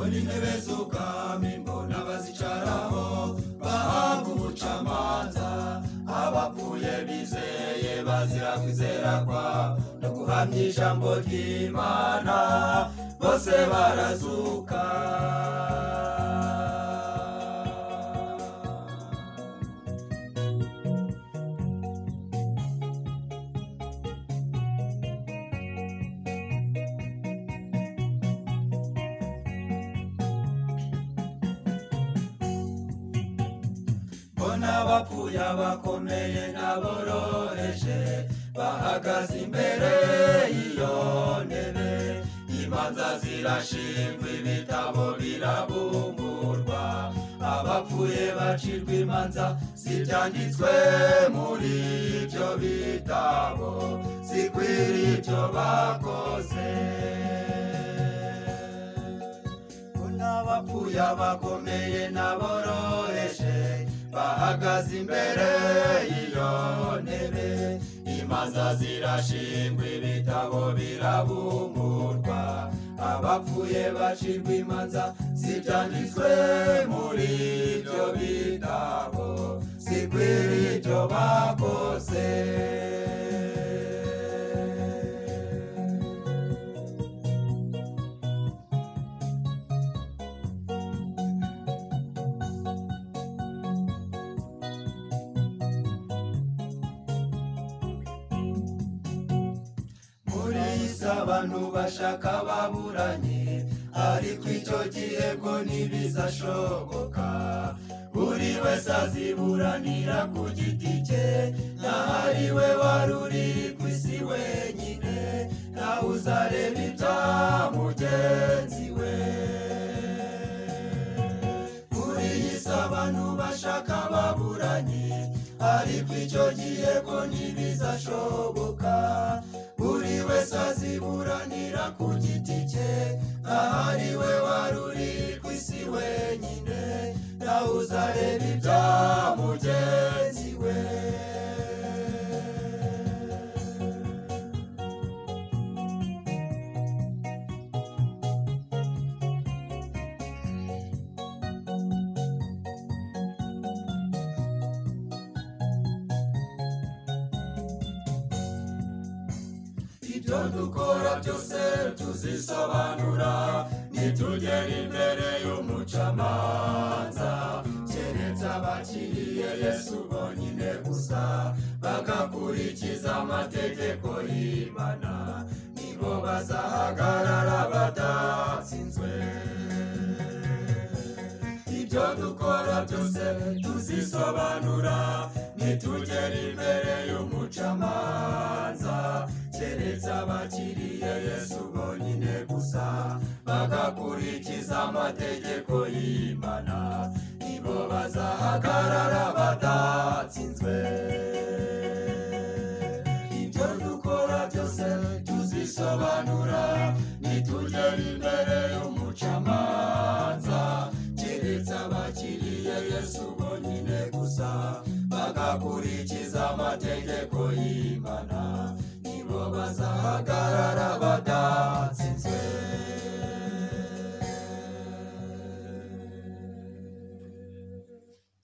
mbona intebe z'ubwami mbona bazicaraho bahabwa ubucamanza abapfuye bizeye bazira kwizera kwabo no guhamya ijambo ry'Imana bose barazuka. Abapfuye abakomeye n'aboroheje bahagaze imbere y'iyo ntebe, imanza zirashingwa ibitabo birabumburwa, abapfuye bacirwa imanza zibyanditswe muri ibyo bitabo zikwiriye ibyo bakoze. Abapfuye abakomeye n'aboroheje bahagaze imbere y'iyo ntebe, imanza zirashingwa ibitabo birabumburwa, abapfuye bacirwa imanza zibyanditswe muri ibyo bitabo zikwiriye ibyo bakoze. Abantu bashaka baburanye ariko icyo gihe ngo ntibizashoboka, buri wese aziburanira ku giti cye, ntahari we wari uri ku isi wenyine, nawe uzareba ibya mugenzi we. Muri iyi si abantu bashaka baburanye ariko icyo gihe ngo ntibizashoboka, buri wese aziburanira ku giti cye, ahari we wari uri ku isi wenyine, nawe uzareba ibya mugenzi we. Ibyo dukora byose tuzisobanura nitugera imbere y'umucamanza, keretse abakiriye Yesu bonyine gusa bagakurikiza amategeko y'Imana, nibo bazahagarara badatsinzwe. Ibyo dukora byose tuzisobanura nitugera imbere y'umucamanza, keretse abakiriye Yesu bonyine gusa bagakurikiza amategeko y'Imana, nibo bazahagarara badatsinzwe. Ibyo dukora byose tuzisobanura nitugera imbere y'umucamanza, keretse abakiriye Yesu bonyine gusa bagakurikiza amategeko y'Imana, nibo bazahagarara badatsinzwe.